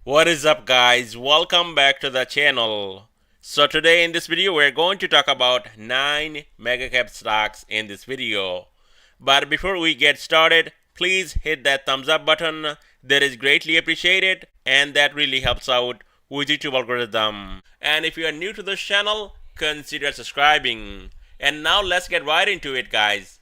What is up, guys? Welcome back to the channel. So today in this video we're going to talk about 9 mega cap stocks in this video. But before we get started, please hit that thumbs up button. That is greatly appreciated and that really helps out with YouTube algorithm. And if you are new to this channel, consider subscribing. And now let's get right into it, guys.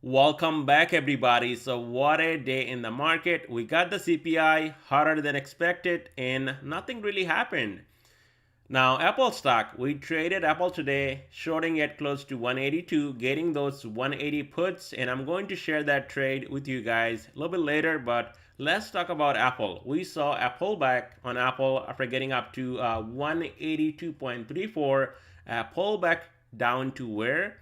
Welcome back, everybody. So what a day in the market. We got the CPI harder than expected and nothing really happened. Now Apple stock, we traded Apple today, shorting it close to 182, getting those 180 puts, and I'm going to share that trade with you guys a little bit later. But let's talk about Apple. We saw a pullback on Apple after getting up to 182.34, a pullback down to where?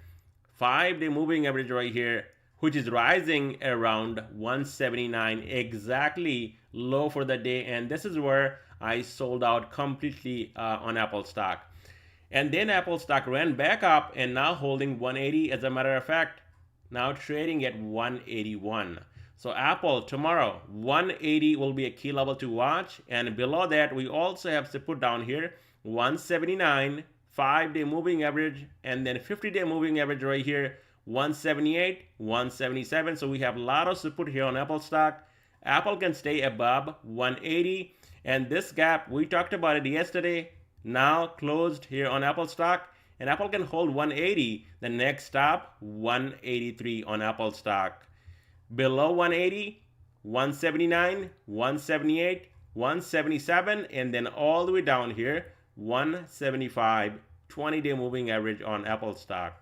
5-day moving average right here, which is rising around 179, exactly low for the day. And this is where I sold out completely on Apple stock. And then Apple stock ran back up and now holding 180. As a matter of fact, now trading at 181. So Apple tomorrow, 180 will be a key level to watch. And below that, we also have to put down here 179. 5-day moving average, and then 50-day moving average right here, 178, 177. So we have a lot of support here on Apple stock. Apple can stay above 180, and this gap, we talked about it yesterday, now closed here on Apple stock, and Apple can hold 180. The next stop, 183 on Apple stock. Below 180, 179, 178, 177, and then all the way down here, 175, 20-day moving average on Apple stock.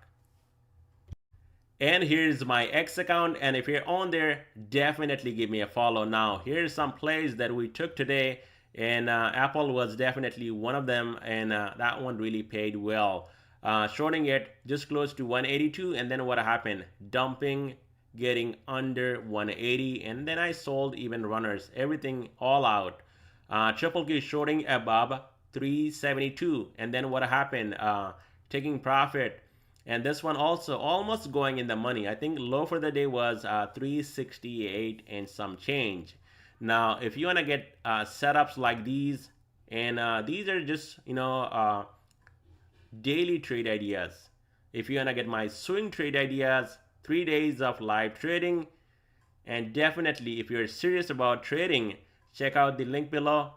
And here's my X account, and if you're on there, definitely give me a follow. Now here's some plays that we took today, and Apple was definitely one of them, and that one really paid well. Shorting it just close to 182, and then what happened? Dumping, getting under 180, and then I sold even runners, everything all out. Triple Q shorting above 372, and then what happened? Taking profit, and this one also almost going in the money. I think low for the day was 368 and some change. Now if you want to get setups like these, and these are just daily trade ideas. If you want to get my swing trade ideas, 3 days of live trading, and definitely if you're serious about trading, check out the link below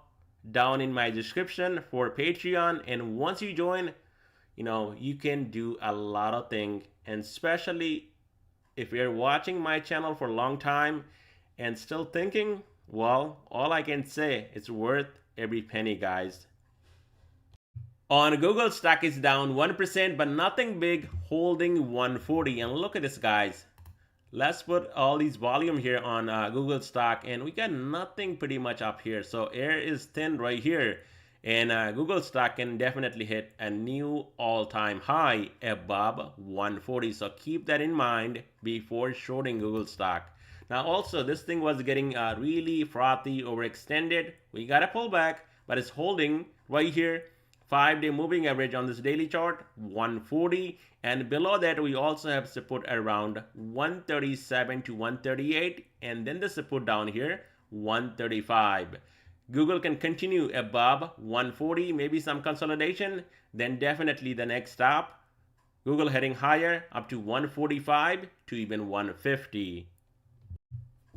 down in my description for Patreon. And once you join, you can do a lot of things, and especially if you're watching my channel for a long time and still thinking, well, all I can say, it's worth every penny, guys. On Google, stock is down 1%, but nothing big, holding 140. And look at this, guys. Let's put all these volume here on Google stock, and we got nothing pretty much up here. So air is thin right here, and Google stock can definitely hit a new all-time high above 140. So keep that in mind before shorting Google stock. Now also, this thing was getting really frothy, overextended. We got a pullback, but it's holding right here. 5-day moving average on this daily chart, 140, and below that we also have support around 137 to 138, and then the support down here, 135. Google can continue above 140, maybe some consolidation, then definitely the next stop, Google heading higher up to 145 to even 150.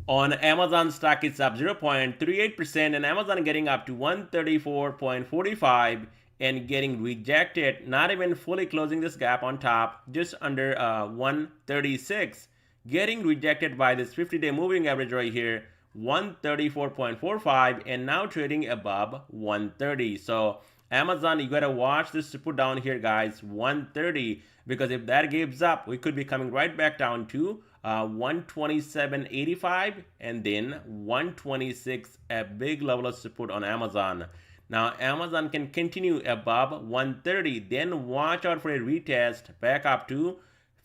On Amazon stock, it's up 0.38%, and Amazon getting up to 134.45 and getting rejected, not even fully closing this gap on top, just under 136, getting rejected by this 50-day moving average right here, 134.45, and now trading above 130. So Amazon, you gotta watch this to put down here, guys, 130, because if that gives up, we could be coming right back down to 127.85 and then 126, a big level of support on Amazon. Now Amazon can continue above 130, then watch out for a retest back up to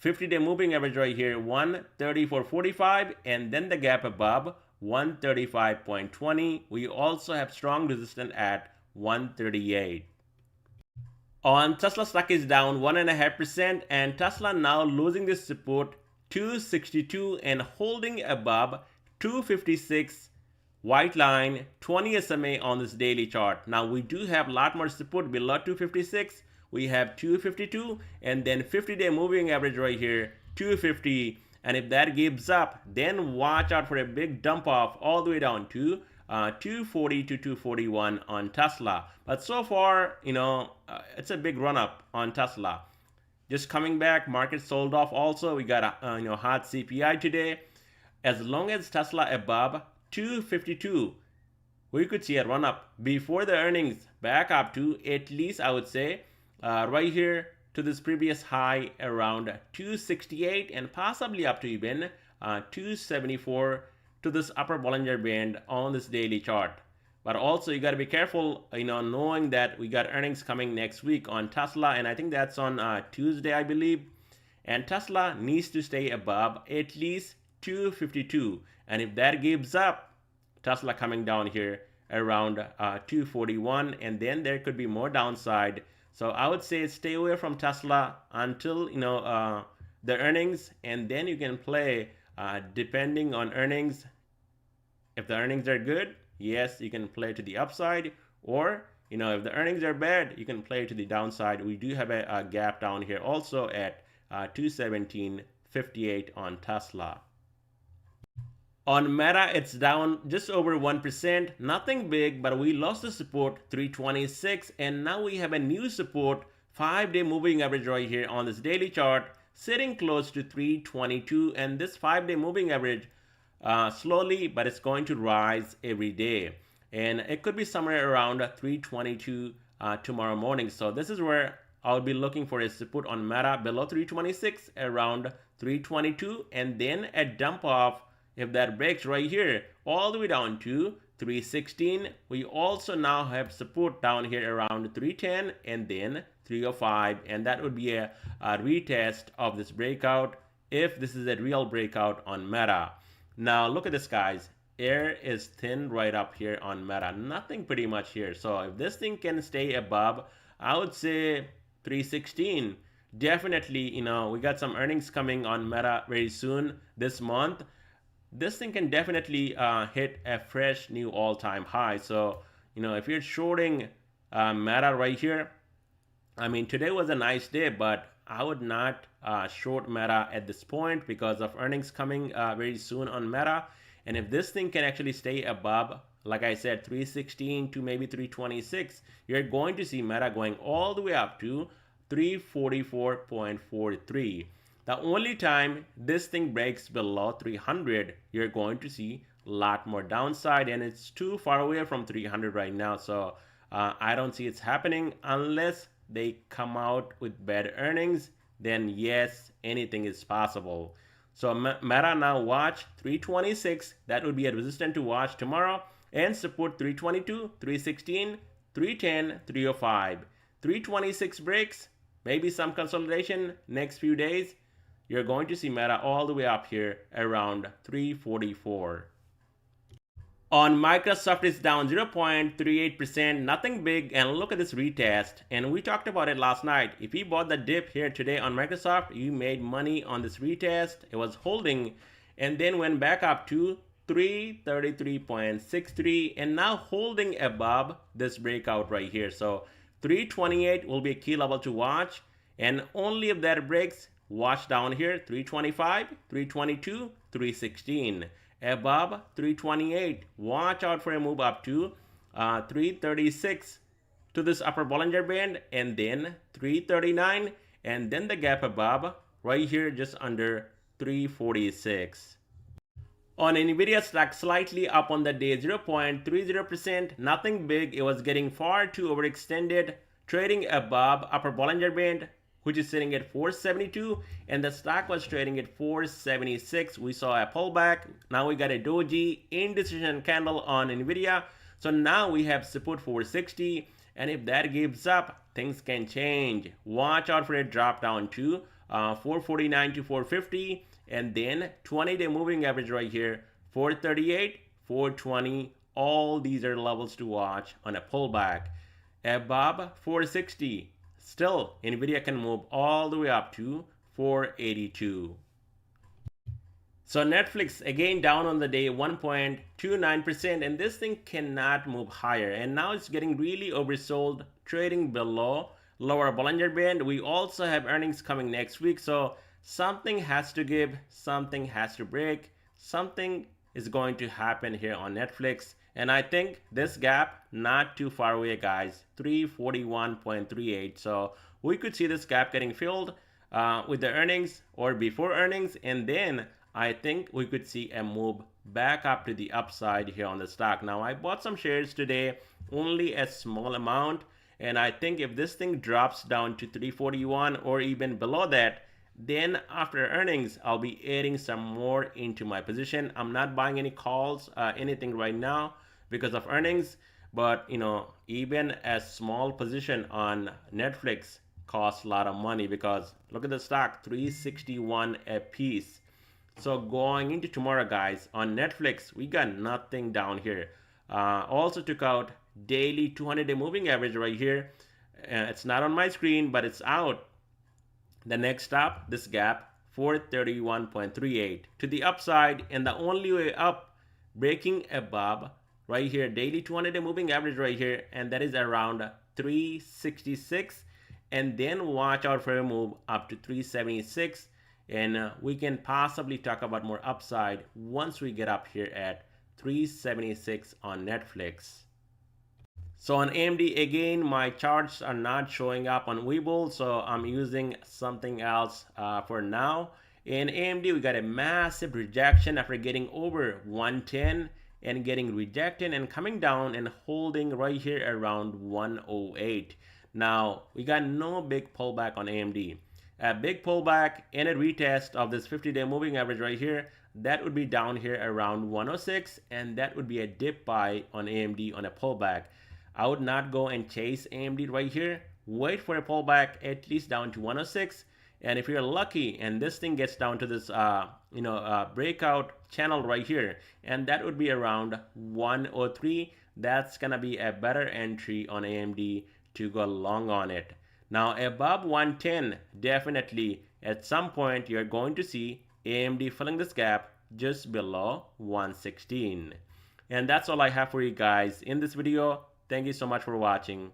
50-day moving average right here, 134.45, and then the gap above 135.20. We also have strong resistance at 138. On Tesla, stock is down 1.5%, and Tesla now losing this support 262 and holding above 256 white line, 20 SMA on this daily chart. Now we do have a lot more support below 256. We have 252 and then 50-day moving average right here, 250. And if that gives up, then watch out for a big dump off all the way down to 240 to 241 on Tesla. But so far, it's a big run up on Tesla. Just coming back, market sold off also. We got a hot CPI today. As long as Tesla above 252, we could see a run up before the earnings back up to at least, I would say, right here to this previous high around 268 and possibly up to even 274 to this upper Bollinger Band on this daily chart. But also you got to be careful, knowing that we got earnings coming next week on Tesla, and I think that's on Tuesday, I believe. And Tesla needs to stay above at least 252, and if that gives up, Tesla coming down here around 241, and then there could be more downside. So I would say stay away from Tesla until the earnings, and then you can play depending on earnings. If the earnings are good, yes, you can play to the upside, or if the earnings are bad, you can play to the downside. We do have a gap down here also at 217.58 on Tesla. On Meta, it's down just over 1%, nothing big, but we lost the support 326, and now we have a new support 5-day moving average right here on this daily chart, sitting close to 322, and this 5-day moving average slowly, but it's going to rise every day, and it could be somewhere around 322 tomorrow morning. So this is where I'll be looking for a support on Meta below 326, around 322, and then a dump off if that breaks right here all the way down to 316. We also now have support down here around 310 and then 305, and that would be a retest of this breakout if this is a real breakout on Meta. Now look at this, guys. Air is thin right up here on Meta, nothing pretty much here. So if this thing can stay above, I would say 316, definitely, we got some earnings coming on Meta very soon this month. This thing can definitely hit a fresh new all-time high. So, if you're shorting Meta right here, I mean, today was a nice day, but I would not short Meta at this point because of earnings coming very soon on Meta. And if this thing can actually stay above, like I said, 316 to maybe 326, you're going to see Meta going all the way up to 344.43. The only time this thing breaks below 300, you're going to see a lot more downside, and it's too far away from 300 right now. So I don't see it's happening unless they come out with bad earnings. Then yes, anything is possible. So Meta, now watch 326. That would be a resistance to watch tomorrow, and support 322, 316, 310, 305. 326 breaks, maybe some consolidation next few days. You're going to see Meta all the way up here around 344. On Microsoft, it's down 0.38%, nothing big, and look at this retest. And we talked about it last night. If you bought the dip here today on Microsoft, you made money on this retest. It was holding and then went back up to 333.63 and now holding above this breakout right here. So 328 will be a key level to watch, and only if that breaks, watch down here 325, 322, 316. Above 328, watch out for a move up to 336 to this upper Bollinger Band, and then 339, and then the gap above right here just under 346. On Nvidia, stock slightly up on the day, 0.30%, nothing big. It was getting far too overextended, trading above upper Bollinger Band, which is sitting at 472, and the stock was trading at 476. We saw a pullback. Now we got a doji indecision candle on Nvidia. So now we have support 460, and if that gives up, things can change. Watch out for a drop down to 449 to 450, and then 20-day moving average right here, 438, 420. All these are levels to watch on a pullback. Above 460. Still, Nvidia can move all the way up to 482. So Netflix again down on the day 1.29%, and this thing cannot move higher, and now it's getting really oversold, trading below lower Bollinger Band. We also have earnings coming next week, so something has to give, something has to break, something is going to happen here on Netflix. And I think this gap not too far away, guys, 341.38. So we could see this gap getting filled with the earnings or before earnings, and then I think we could see a move back up to the upside here on the stock. Now I bought some shares today, only a small amount, and I think if this thing drops down to 341 or even below that, then after earnings I'll be adding some more into my position. I'm not buying any calls, anything right now because of earnings, but even a small position on Netflix costs a lot of money, because look at the stock, 361 a piece. So going into tomorrow, guys, on Netflix, we got nothing down here. Also took out daily 200-day moving average right here. It's not on my screen, but it's out. The next stop, this gap, 431.38 to the upside, and the only way up, breaking above right here, daily 200-day moving average right here, and that is around 366. And then watch out for a move up to 376. And we can possibly talk about more upside once we get up here at 376 on Netflix. So on AMD, again, my charts are not showing up on Webull, so I'm using something else for now. In AMD, we got a massive rejection after getting over 110 and getting rejected and coming down and holding right here around 108. Now, we got no big pullback on AMD. A big pullback and a retest of this 50-day moving average right here, that would be down here around 106, and that would be a dip buy on AMD on a pullback. I would not go and chase AMD right here. Wait for a pullback at least down to 106, and if you're lucky and this thing gets down to this breakout channel right here, and that would be around 103, that's gonna be a better entry on AMD to go long on it. Now above 110, definitely at some point you're going to see AMD filling this gap just below 116. And that's all I have for you guys in this video. Thank you so much for watching.